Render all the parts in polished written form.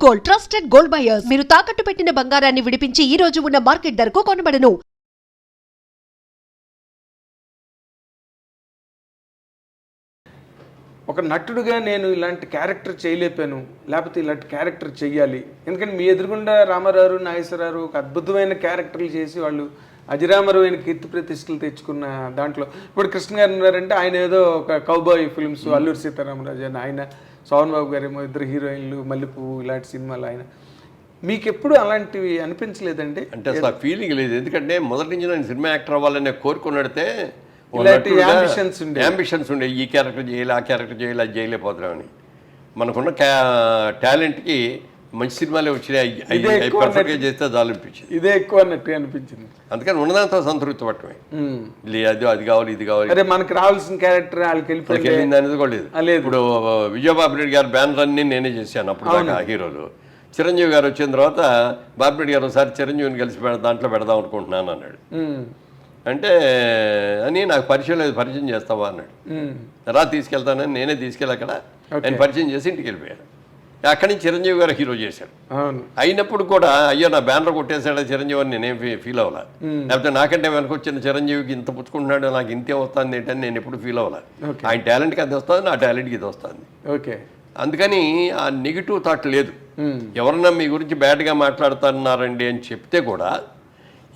Gold, trusted gold buyers. మీరు తాకట్టు పెట్టిన బంగారాన్ని విడిపించి ఈ రోజు ఉన్న మార్కెట్ ధరకు కొనబడను. ఒక నటుడుగా నేను ఇలాంటి క్యారెక్టర్ చేయలేపాను, లేకపోతే ఇలాంటి క్యారెక్టర్ చెయ్యాలి. ఎందుకంటే మీ ఎదురుగుండా రామారావు, నాగేశ్వరరావు ఒక అద్భుతమైన క్యారెక్టర్లు చేసి వాళ్ళు అజరామరమైన కీర్తి ప్రతిష్టలు తెచ్చుకున్న దాంట్లో ఇప్పుడు కృష్ణ గారు ఉన్నారంటే ఆయన ఏదో ఒక కౌబాయ్ ఫిల్మ్స్, అల్లూరి సీతారామరాజు అని ఆయన, సోహన్ బాబు గారేమో ఇద్దరు హీరోయిన్లు, మల్లెపువ్వు ఇలాంటి సినిమాలు. ఆయన మీకు ఎప్పుడు అలాంటివి అనిపించలేదండి? అంటే అసలు ఆ ఫీలింగ్ లేదు. ఎందుకంటే మొదటి నుంచి నేను సినిమా యాక్టర్ అవ్వాలనే కోరుకున్నడితే అంబిషన్స్ ఉండే, ఈ క్యారెక్టర్ చేయాలి, ఆ క్యారెక్టర్ చేయాలి, అది చేయలేకపోతున్నామని. మనకున్న టాలెంట్కి మంచి సినిమాలే వచ్చినాయి, పర్ఫెక్ట్గా చేస్తే చాలు అనిపించింది. ఇదే ఎక్కువ అన్నట్టు అనిపించింది. అందుకని ఉన్నదంతా సంతృప్తి పట్టమే. అది కావాలి, ఇది కావాలి, అరే మనకు రావాల్సిన క్యారెక్టర్ వాళ్ళకి వెళ్ళింది అనేది కూడా లేదు. ఇప్పుడు విజయబాబురెడ్డి గారు బ్యానర్ అన్ని నేనే చేశాను అప్పుడు దాకా హీరోలు. చిరంజీవి గారు వచ్చిన తర్వాత బాబురెడ్డి గారు ఒకసారి చిరంజీవిని కలిసి దాంట్లో పెడదాం అనుకుంటున్నాను అన్నాడు. అంటే అని నాకు పరిచయం లేదు, పరిచయం చేస్తావా అన్నాడు. రా తీసుకెళ్తానని నేనే తీసుకెళ్ళి అక్కడ నేను పరిచయం చేసి ఇంటికి వెళ్ళిపోయాను. అక్కడి నుంచి చిరంజీవి గారు హీరో చేశారు. అయినప్పుడు కూడా అయ్యో నా బ్యానర్ కొట్టేశాడు చిరంజీవి అని నేనేం ఫీల్ అవ్వాల. లేకపోతే నాకంటే వెనకొచ్చిన చిరంజీవికి ఇంత పుచ్చుకుంటున్నాడు, నాకు ఇంతే వస్తుంది ఏంటని నేను ఎప్పుడు ఫీల్ అవ్వాల. ఆయన టాలెంట్కి అది వస్తుంది, నా టాలెంట్కి ఇది వస్తుంది. ఓకే, అందుకని ఆ నెగిటివ్ థాట్ లేదు. ఎవరన్నా మీ గురించి బ్యాడ్గా మాట్లాడుతున్నారండి అని చెప్తే కూడా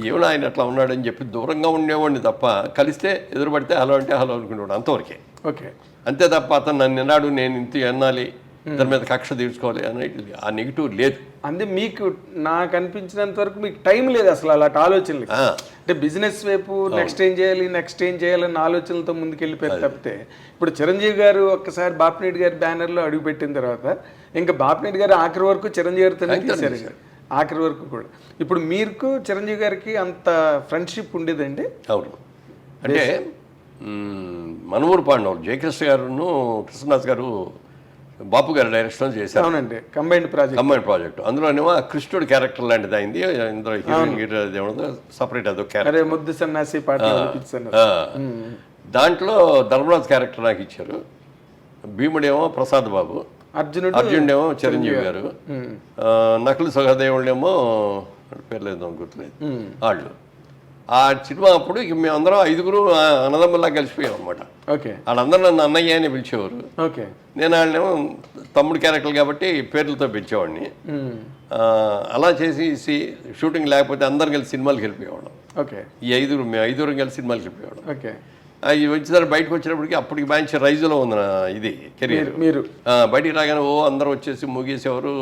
ఏమైనా ఆయన అట్లా ఉన్నాడని చెప్పి దూరంగా ఉండేవాడిని తప్ప, కలిస్తే ఎదురుపడితే హలో అంటే హలో అనుకునేవాడు, అంతవరకే. ఓకే, అంతే తప్ప అతను నన్ను నిన్నాడు, నేను ఇంత ఎన్నాలి, ఇద్దరి మీద కక్ష తీర్చుకోవాలి అనేది ఆ నెగిటివ్ లేదు. అంటే మీకు నాకు అనిపించినంత వరకు మీకు టైం లేదు అసలు అలాంటి ఆలోచనలు. అంటే బిజినెస్ వైపు నెక్స్ట్ ఏం చేయాలన్న ఆలోచనలతో ముందుకెళ్ళిపోయారు తప్పితే. ఇప్పుడు చిరంజీవి గారు ఒక్కసారి బాపినేటి గారి బ్యానర్లో అడుగుపెట్టిన తర్వాత ఇంకా బాపినేటి గారు ఆఖరి వరకు చిరంజీవి గారితోనే తీశారు, ఆఖరి వరకు కూడా. ఇప్పుడు మీకు చిరంజీవి గారికి అంత ఫ్రెండ్షిప్ ఉండేదండి? అవును, అంటే మనమూరు పాండవులు జయకృష్ణ గారును కృష్ణదాస్ గారు బాపు గారు డైరెక్షన్ చేశారు. అవునండి, కంబైన్డ్ ప్రాజెక్ట్. అందులోనేమో కృష్ణుడు క్యారెక్టర్ లాంటిది అయింది. ఇందులో హీరోయిన్ సపరేట్ అదో క్యారెక్టర్, ముద్దు సన్నాసి పాట. దాంట్లో ధర్మరాజ్ క్యారెక్టర్ నాకు ఇచ్చారు. భీముడేమో ప్రసాద్ బాబు, అర్జునుడేమో చిరంజీవి గారు, నకులు సహదేవుడేమో పేరు లేదు గుర్తులేదు వాళ్ళు. ఆ సినిమా అప్పుడు ఇక మేమందరం 5 అన్నదమ్ముల్లా కలిసిపోయాం అనమాట. ఓకే, వాళ్ళందరూ నన్ను అన్నయ్య అని పిలిచేవారు. ఓకే, నేను వాళ్ళేమో తమ్ముడు క్యారెక్టర్ కాబట్టి పేర్లతో పిలిచేవాడిని. అలా చేసి షూటింగ్ లేకపోతే అందరం కలిసి సినిమాలకు వెళ్ళిపోయేవాళ్ళం. ఓకే, మేము 5 కలిసి సినిమాలకు వెళ్ళిపోయేవాళ్ళం. ఓకే, అవి వచ్చిన బయటకు వచ్చినప్పటికి అప్పటికి మంచి రైజులో ఉంది నా ఇది కెరీర్. మీరు బయటికి రాగానే అందరూ వచ్చేసి ముగేసేవారు,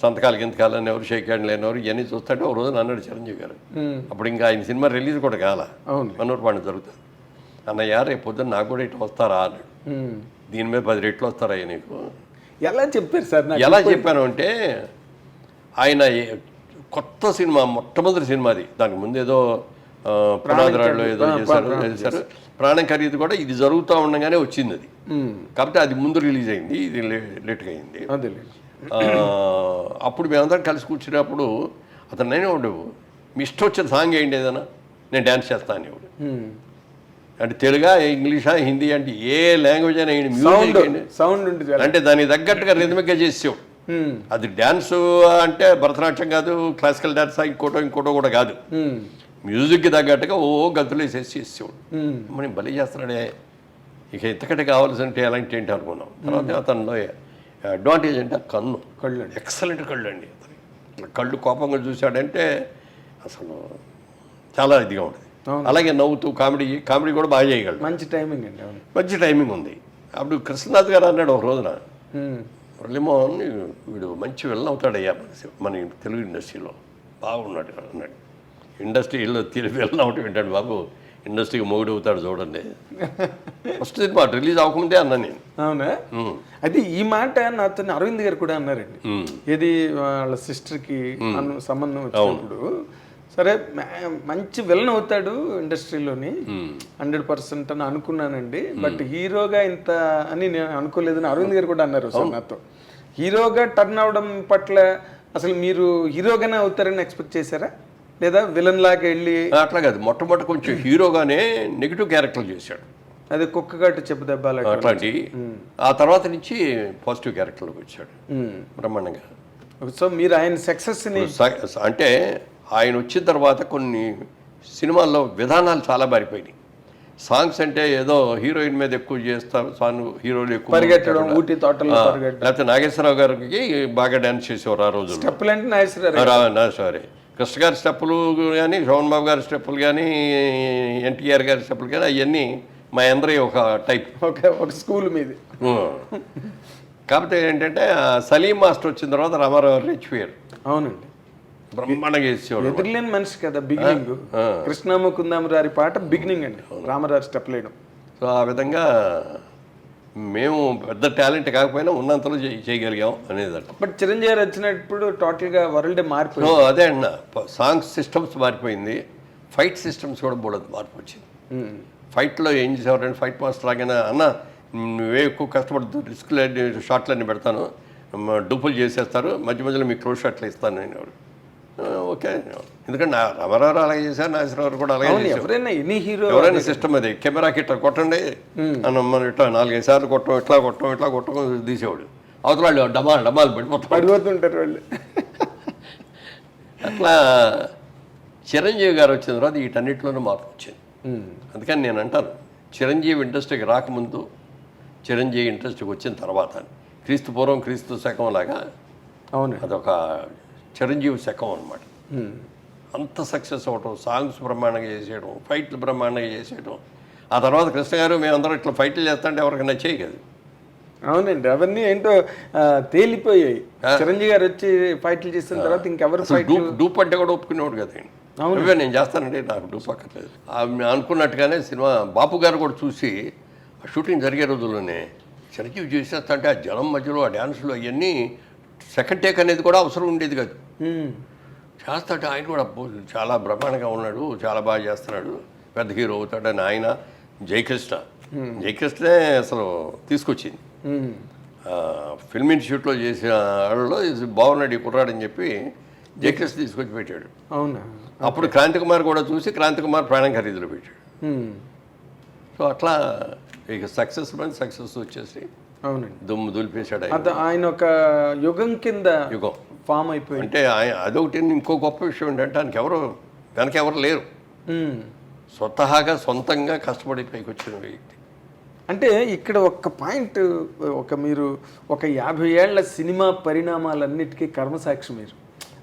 సంతకాలు గింతకాలు అనేవారు, షేక్ హ్యాండ్ లేనివారు. ఇవన్నీ చూస్తుంటే ఒక రోజు అన్నాడు చిరంజీవి గారు, అప్పుడు ఇంకా ఆయన సినిమా రిలీజ్ కూడా కాల, మనూరు పాండ జరుగుతుంది. అన్నయ్య రేపు పొద్దున్న నాకు కూడా ఇట్లా వస్తారా అన్నాడు. దీని మీద 10 రెట్లు వస్తారయ్యా నీకు. ఎలా చెప్పారు సార్? ఎలా చెప్పాను అంటే ఆయన కొత్త సినిమా, మొట్టమొదటి సినిమా అది. దానికి ముందు ఏదో పునాదిరాళ్ళు ఏదో చేశారు. ప్రాణం ఖరీదు కూడా ఇది జరుగుతూ ఉండగానే వచ్చింది అది. కాబట్టి అది ముందు రిలీజ్ అయింది, ఇది లేట్గా అయింది. అప్పుడు మేమందరం కలిసి కూర్చున్నప్పుడు అతను నేనే ఉండవు, మీ ఇష్టం వచ్చిన సాంగ్ ఏంటి ఏదైనా నేను డ్యాన్స్ చేస్తాను ఇవ్వడు. అంటే తెలుగా, ఇంగ్లీషా, హిందీ అంటే ఏ లాంగ్వేజ్ అయినా మ్యూజిక్ సౌండ్ అంటే దానికి తగ్గట్టుగా రిథమిక్గా చేసావు. అది డ్యాన్స్ అంటే భరతనాట్యం కాదు, క్లాసికల్ డ్యాన్స్ ఇంకోటో కూడా కాదు. మ్యూజిక్కి తగ్గట్టుగా గంతులు వేసేసి చేసేవాడు. మనం బలి చేస్తున్నాడే, ఇక ఇంతకంటే కావాల్సిన టాలెంట్ ఏంటి అనుకున్నాం. తర్వాత అతనిలో అడ్వాంటేజ్ అంటే కళ్ళు అండి, ఎక్సలెంట్ కళ్ళు అండి. కళ్ళు కోపంగా చూశాడంటే అసలు చాలా ఇదిగా ఉంటుంది. అలాగే నవ్వుతూ కామెడీ కూడా బాగా చేయగలడు. మంచి టైమింగ్ అండి, మంచి టైమింగ్ ఉంది. అప్పుడు కృష్ణనాథ్ గారు అన్నాడు ఒక రోజున, మురళీమోహన్ వీడు మంచి విలన్ అవుతాడయ్యా మన తెలుగు ఇండస్ట్రీలో, బాగున్నాడు అన్నాడు. ఇండస్ట్రీలో విలన్ అవుతాడు వింటాడు బాబు, ఇండస్ట్రీకి మొగుడు అవుతాడు చూడండి. ఫస్ట్ సినిమా రిలీజ్ అవ్వకముందే అన్నా నేను. అవునా? అయితే ఈ మాట నాతో అరవింద్ గారు కూడా అన్నారండి. ఇది వాళ్ళ సిస్టర్కి సంబంధం వచ్చినప్పుడు, సరే మంచి విలన్ అవుతాడు ఇండస్ట్రీలోని 100% అని అనుకున్నానండి, బట్ హీరోగా ఇంత అని నేను అనుకోలేదని అరవింద్ గారు కూడా అన్నారు సార్ నాతో. హీరోగా టర్న్ అవడం పట్ల అసలు మీరు హీరోగానే అవుతారని ఎక్స్పెక్ట్ చేశారా, లేదా విలన్ లాగా వెళ్ళి? అట్లా కాదు, మొట్టమొదటి కొంచెం హీరోగానే నెగిటివ్ క్యారెక్టర్లు చేశాడు. అది కుక్కగాటు చెప్పు దెబ్బలు అట్లాంటి. ఆ తర్వాత నుంచి పాజిటివ్ క్యారెక్టర్లోకి వచ్చాడు బ్రహ్మాండంగా. సో మీరు ఆయన సక్సెస్ని అంటే ఆయన వచ్చిన తర్వాత కొన్ని సినిమాల్లో విధానాలు చాలా మారిపోయినాయి. సాంగ్స్ అంటే ఏదో హీరోయిన్ మీద ఎక్కువ చేస్తారు, హీరోలు ఎక్కువ పరిగెట్టడం, ఊటీ తోటల్లో పరిగెట్టడం, లేకపోతే నాగేశ్వరరావు గారికి బాగా డ్యాన్స్ చేసేవారు ఆ రోజు. స్టెప్పులు అంటే నాగేశ్వరరావు సారీ కృష్ణ గారి స్టెప్పులు కానీ, శోభన్ బాబు గారి స్టెప్పులు కానీ, ఎన్టీఆర్ గారి స్టెప్పులు కానీ అవన్నీ మా అందరి ఒక టైప్, ఒక స్కూల్ మీద. కాకపోతే ఏంటంటే సలీం మాస్టర్ వచ్చిన తర్వాత రామారావు రెచ్చిపోయారు. అవునండి, బ్రహ్మాండంగా చేసేవాడు. ఎదురులేని మనిషి కదా బిగినింగ్. కృష్ణమ్మ కుందామరారి పాట బిగినింగ్ అండి, రామారావు స్టెప్ లేయడం. సో ఆ విధంగా మేము పెద్ద టాలెంట్ కాకపోయినా ఉన్నంతలో చేయగలిగాం అనేది. బట్ చిరంజీవి గారు వచ్చినప్పుడు టోటల్గా వరల్డ్ మారిపోయింది. అదే అన్న, సాంగ్ సిస్టమ్స్ మారిపోయింది, ఫైట్ సిస్టమ్స్ కూడా బోడదు మార్పు వచ్చింది. ఫైట్లో ఏం చేసేవారంటే ఫైట్ మాస్టర్ లాగానే అన్న నువ్వే ఎక్కువ కష్టపడుతూ రిస్క్లు షాట్లన్నీ పెడతాను, డూపులు చేసేస్తారు, మధ్య మధ్యలో మీకు క్లోజ్ షాట్లు ఇస్తాను నేను. ఓకే, ఎందుకంటే రామారావు అలాగే చేశారు, నాగేశ్వరరావు కూడా అలాగే చేశారు. ఎవరైనా ఎనీ హీరో ఎవరైనా సిస్టమ్ అది కెమెరాకి ఇట్లా కొట్టండి అని మనం ఇట్లా 4-5 సార్లు కొట్టం, ఇట్లా కొట్టం తీసేవాడు. అవతల వాళ్ళు డమాలు పడిపోతుంటారు వాళ్ళు. అట్లా చిరంజీవి గారు వచ్చిన తర్వాత వీటన్నిటిలోనూ మార్పు వచ్చింది. అందుకని నేను అంటాను, చిరంజీవి ఇండస్ట్రీకి రాకముందు, చిరంజీవి ఇండస్ట్రీకి వచ్చిన తర్వాత, క్రీస్తు పూర్వం క్రీస్తు శకం లాగా అవును అదొక చిరంజీవి శకం అనమాట. అంత సక్సెస్ అవ్వటం, సాంగ్స్ బ్రహ్మాండంగా చేసేయడం, ఫైట్లు బ్రహ్మాండంగా చేసేయడం. ఆ తర్వాత కృష్ణ గారు మేమందరం ఇట్లా ఫైట్లు చేస్తుంటే ఎవరికి నచ్చేయి కదా. అవునండి, అవన్నీ ఏంటో తేలిపోయాయి. చిరంజీవి గారు వచ్చి ఫైట్లు చేసిన తర్వాత ఇంకెవరు డూప్ అంటే కూడా ఒప్పుకునేవాడు కదా. నువ్వే నేను చేస్తానండి, నాకు డూప్ అక్కర్లేదు అనుకున్నట్టుగానే సినిమా బాపు గారు కూడా చూసి షూటింగ్ జరిగే రోజుల్లోనే చిరంజీవి చేసేస్తా అంటే ఆ జనం మధ్యలో ఆ డ్యాన్సులు అవన్నీ సెకండ్ టేక్ అనేది కూడా అవసరం ఉండేది కాదు. చేస్తాడు ఆయన కూడా చాలా బ్రహ్మాండంగా ఉన్నాడు, చాలా బాగా చేస్తున్నాడు, పెద్ద హీరో అవుతాడని ఆయన జయకృష్ణే అసలు తీసుకొచ్చింది. ఫిల్మ్ ఇన్స్టిట్యూట్లో చేసిన వాళ్ళలో బాగున్నాడు ఈ కుర్రాడని చెప్పి జయకృష్ణ తీసుకొచ్చి పెట్టాడు. అవునా? అప్పుడు క్రాంతి కుమార్ కూడా చూసి క్రాంతి కుమార్ ప్రాణం ఖరీదులో పెట్టాడు. సో అట్లా ఇక సక్సెస్ వచ్చేసి అవునండి దుమ్ము దులిపేశాడు. ఆయన ఒక యుగం కింద ఫామ్ అయిపోయింది. అంటే అదొకటి. ఇంకో గొప్ప విషయం ఏంటంటే వెనక ఎవరు లేరు, స్వతహాగా సొంతంగా కష్టపడి పైకి వచ్చిన వ్యక్తి. అంటే ఇక్కడ ఒక పాయింట్, మీరు ఒక 50 ఏళ్ల సినిమా పరిణామాలన్నిటికీ కర్మసాక్షి మీరు.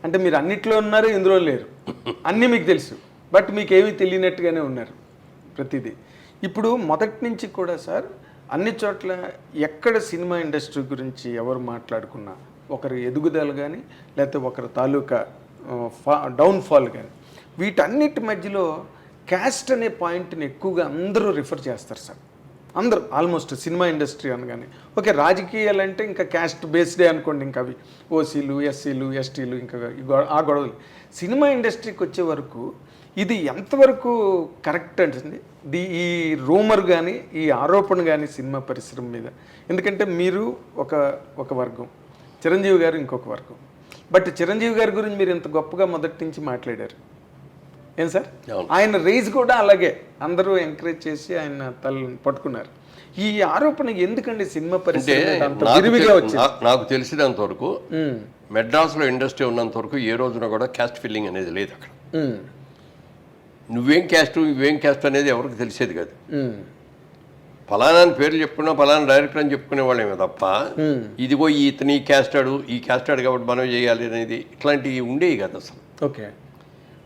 అంటే మీరు అన్నిట్లో ఉన్నారు, ఇందులో లేరు, అన్నీ మీకు తెలుసు, బట్ మీకు ఏమీ తెలియనట్టుగానే ఉన్నారు ప్రతిదీ. ఇప్పుడు మొదటి నుంచి కూడా సార్ అన్ని చోట్ల ఎక్కడ సినిమా ఇండస్ట్రీ గురించి ఎవరు మాట్లాడుకున్నా, ఒకరి ఎదుగుదల కానీ లేకపోతే ఒకరి తాలూకా డౌన్ఫాల్ కానీ, వీటన్నిటి మధ్యలో క్యాస్ట్ అనే పాయింట్ని ఎక్కువగా అందరూ రిఫర్ చేస్తారు సార్. అందరూ ఆల్మోస్ట్ సినిమా ఇండస్ట్రీ అనగానే ఓకే, రాజకీయాలు అంటే ఇంకా క్యాస్ట్ బేస్డే అనుకోండి, ఇంకా అవి ఓసీలు, ఎస్సీలు, ఎస్టీలు, ఇంకా ఆ గొడవలు. సినిమా ఇండస్ట్రీకి వచ్చే వరకు ఇది ఎంతవరకు కరెక్ట్ అంటే ఈ రూమర్ కానీ ఈ ఆరోపణ కానీ సినిమా పరిశ్రమ మీద? ఎందుకంటే మీరు ఒక వర్గం, చిరంజీవి గారు ఇంకొక వర్గం. బట్ చిరంజీవి గారి గురించి మీరు ఇంత గొప్పగా మొదటి నుంచి మాట్లాడారు, ఏం సార్? ఆయన రేజ్ కూడా అలాగే అందరూ ఎంకరేజ్ చేసి ఆయన తలని పట్టుకున్నారు. ఈ ఆరోపణ ఎందుకండి సినిమా పరిశ్రమ? నాకు తెలిసినంత వరకు మెడ్రాస్లో ఇండస్ట్రీ ఉన్నంత వరకు ఏ రోజున కూడా క్యాస్ట్ ఫిల్లింగ్ అనేది లేదు అక్కడ. నువ్వేం క్యాస్ట్ అనేది ఎవరికి తెలిసేది కాదు. ఫలానా పేర్లు చెప్పుకున్నా ఫలానా డైరెక్టర్ అని చెప్పుకునే వాళ్ళేమో తప్ప ఇదిగో ఇతని ఈ క్యాస్ట్ ఆడు కాబట్టి మనం చేయాలి అనేది ఇట్లాంటివి ఉండేవి కదా అసలు. ఓకే,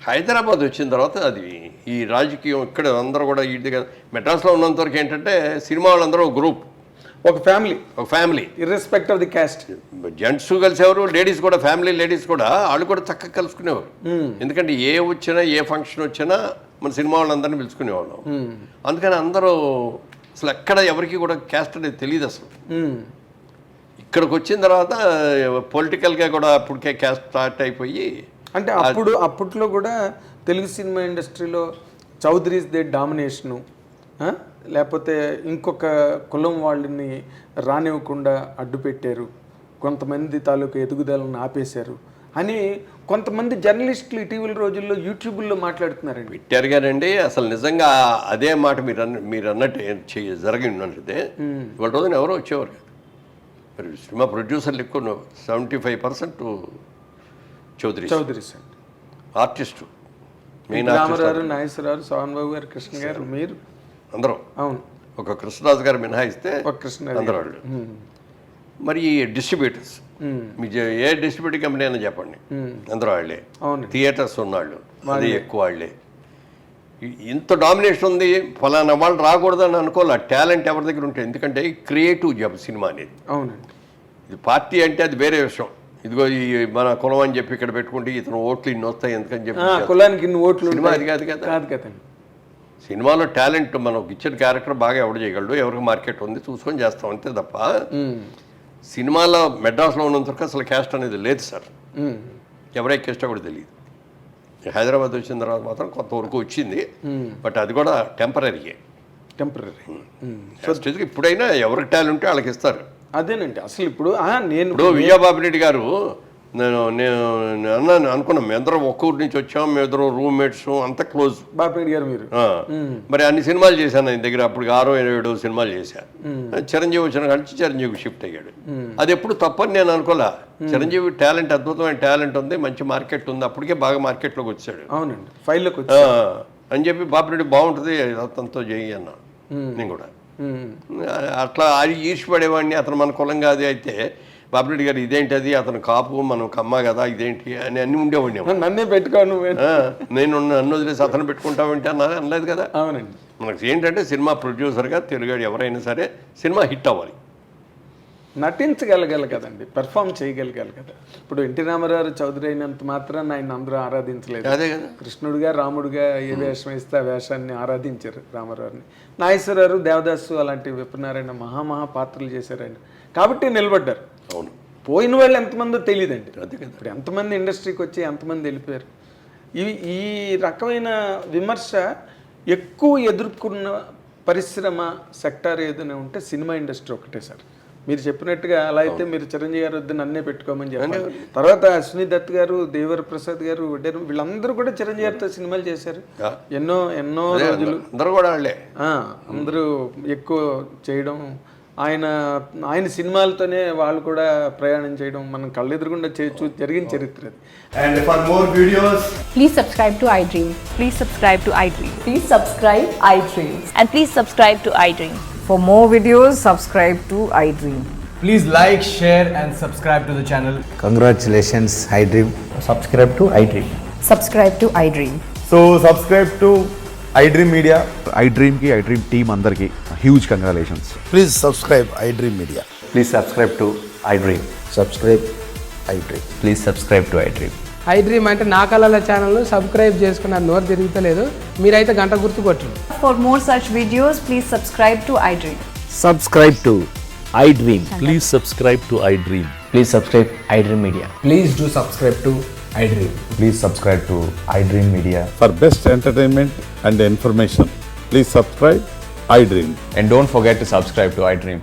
హైదరాబాద్ వచ్చిన తర్వాత అది ఈ రాజకీయం ఇక్కడ అందరూ కూడా ఇది మెడ్రాస్లో ఉన్నంత వరకు ఏంటంటే సినిమా వాళ్ళందరూ ఒక గ్రూప్, ఒక family irrespective of the caste. Gents కలిసేవారు, లేడీస్ కూడా, ఫ్యామిలీ లేడీస్ కూడా వాళ్ళు కూడా చక్కగా కలుసుకునేవారు. ఎందుకంటే ఏ ఫంక్షన్ వచ్చినా మన సినిమా వాళ్ళందరినీ పిలుచుకునేవాళ్ళం. అందుకని అందరూ అసలు ఎక్కడ ఎవరికి కూడా క్యాస్ట్ అనేది తెలియదు అసలు. ఇక్కడికి వచ్చిన తర్వాత పొలిటికల్గా కూడా అప్పటికే క్యాస్ట్ స్టార్ట్ అయిపోయి, అంటే అప్పట్లో కూడా తెలుగు సినిమా ఇండస్ట్రీలో చౌదరీస్ దే డామినేషను, లేకపోతే ఇంకొక కులం వాళ్ళని రానివ్వకుండా అడ్డు పెట్టారు, కొంతమంది తాలూకు ఎదుగుదలను ఆపేశారు అని కొంతమంది జర్నలిస్టులు ఇటీవల రోజుల్లో యూట్యూబ్లో మాట్లాడుతున్నారండి. పెట్టారు గారండి. అసలు నిజంగా అదే మాట మీరు అన్నట్టు జరిగి ఉన్నట్లయితే ఇవాళ రోజున ఎవరో వచ్చేవారు కాదు. మరి సినిమా ప్రొడ్యూసర్లు ఎక్కువ 75% Chowdary sir, artist, main Rama Rao, Nageswara Rao, Sohan Babu గారు, కృష్ణ గారు, మీరు అందరూ. అవును, ఒక కృష్ణరాజు గారు మినహాయిస్తే ఒక కృష్ణ అందరూ వాళ్ళు. మరి డిస్ట్రిబ్యూటర్స్, మీ ఏ డిస్ట్రిబ్యూటర్ కంపెనీ అయినా చెప్పండి, అందరూ వాళ్ళే. అవును, థియేటర్స్ ఉన్నాళ్ళు, అది ఎక్కువ వాళ్ళే. ఇంత డామినేషన్ ఉంది, ఫలానా వాళ్ళు రాకూడదని అనుకోవాలి. టాలెంట్ ఎవరి దగ్గర ఉంటుంది, ఎందుకంటే క్రియేటివ్ జాబ్ సినిమా అనేది. అవునండి. ఇది పార్టీ అంటే అది వేరే విషయం. ఇదిగో ఈ మన కులం అని చెప్పి ఇక్కడ పెట్టుకుంటే ఇతను ఓట్లు ఇన్ని వస్తాయి ఎందుకని చెప్పి కులానికి ఇన్ని ఓట్లు, సినిమా అది కాదు కదా. కాదు కదండి. సినిమాలో టాలెంట్ మనకు ఇచ్చిన క్యారెక్టర్ బాగా ఎవడు చేయగలడు, ఎవరికి మార్కెట్ ఉంది చూసుకొని చేస్తాం అంతే తప్ప సినిమాలో మెడ్రాస్లో ఉన్నంతవరకు అసలు క్యాస్ట్ అనేది లేదు సార్. ఎవరై క్యాస్టో కూడా తెలియదు. హైదరాబాద్ వచ్చిన తర్వాత మాత్రం కొంతవరకు వచ్చింది, బట్ అది కూడా టెంపరీ. ఇప్పుడైనా ఎవరికి టాలెంట్ ఉంటే వాళ్ళకి ఇస్తారు. అదేనండి అసలు ఇప్పుడు నేను విజయబాబు రెడ్డి గారు నేను అన్నాను అనుకున్నాం, మేము అందరం ఒక్క ఊరి నుంచి వచ్చాం, మేము ఇద్దరం రూమ్మేట్స్, అంత క్లోజ్. బాపిరెడ్డి గారు మీరు మరి అన్ని సినిమాలు చేశాను ఆయన దగ్గర. అప్పుడు 6-7 సినిమాలు చేశాను. చిరంజీవి వచ్చిన కానీ చిరంజీవి షిఫ్ట్ అయ్యాడు. అది ఎప్పుడు తప్పని నేను అనుకోలే. చిరంజీవి టాలెంట్, అద్భుతమైన టాలెంట్ ఉంది, మంచి మార్కెట్ ఉంది, అప్పటికే బాగా మార్కెట్లోకి వచ్చాడు. అవునండి, ఫైల్లోకి అని చెప్పి బాపిరెడ్డి బాగుంటుంది అతనితో చేయి అన్నా. నేను కూడా అట్లా అది ఈర్చిపడేవాడిని. అతను మన కులం కాదు అయితే బాపిరెడ్డి గారు ఇదేంటి, అది అతను కాపు మనం కమ్మ కదా ఇదేంటి అని అన్ని ఉండేవాడిని. నన్నే పెట్టుకోను, నేను నన్ను వదిలేసి అతను పెట్టుకుంటామంటే అనలేదు కదా. అవునండి. మనకు ఏంటంటే సినిమా ప్రొడ్యూసర్గా తెలుగాడు ఎవరైనా సరే సినిమా హిట్ అవ్వాలి, నటించగలగాలి కదండి, పెర్ఫామ్ చేయగలగాలి కదా. ఇప్పుడు ఎన్టీ రామారావు చౌదరి అయినంత మాత్రాన్ని ఆయన అందరూ ఆరాధించలేదు. అదే కదా. కృష్ణుడిగా రాముడిగా ఏ వేషం ఇస్తే ఆ వేషాన్ని ఆరాధించారు రామారావుని. నాగేశ్వరరావు, దేవదాసు అలాంటి విప్రనారాయణ మహా పాత్రలు చేశారు ఆయన, కాబట్టి నిలబడ్డారు. అవును, పోయిన వాళ్ళు ఎంతమందో తెలియదండి. అదే కదా. ఇప్పుడు ఎంతమంది ఇండస్ట్రీకి వచ్చి ఎంతమంది వెళ్ళిపోయారు. ఈ రకమైన విమర్శ ఎక్కువ ఎదుర్కొన్న పరిశ్రమ సెక్టార్ ఏదైనా ఉంటే సినిమా ఇండస్ట్రీ ఒకటే సార్. మీరు చెప్పినట్టుగా అలా అయితే మీరు చిరంజీవి గారు వద్ద నన్నే పెట్టుకోమని చెప్పారు. తర్వాత అశ్విని దత్ గారు, దేవర ప్రసాద్ గారు, వీళ్ళందరూ కూడా చిరంజీవి గారితో సినిమాలు చేశారు. ఎన్నో రోజులు అందరూ కూడా వాళ్ళే. అందరూ ఎక్కువ చేయడం, ఆయన సినిమాలతోనే వాళ్ళు కూడా ప్రయాణం చేయడం మనం కళ్ళెదురుగుండా జరిగిన చరిత్ర అది. And for more videos, please subscribe to iDream. Please subscribe to iDream. Please subscribe iDream. And please subscribe to iDream. For more videos, subscribe to iDream. please like, share and subscribe to the channel. Congratulations, iDream. Subscribe to iDream. Subscribe to iDream. So subscribe to iDream Media. iDream ki iDream team andarki huge congratulations. Please subscribe iDream Media. Please subscribe to iDream. Subscribe iDream. Please subscribe to iDream. iDream అంటే నా కళల channel subscribe చేసుకున్న నోరు తిరుగుతలేదు, మీరైతే గంట గుర్తు కొట్టండి. For more such videos, please subscribe to iDream. Subscribe to iDream. Please subscribe to iDream. Please subscribe iDream Media. Please do subscribe to iDream. Please subscribe to iDream Media. For best entertainment and information, please subscribe iDream. And don't forget to subscribe to iDream.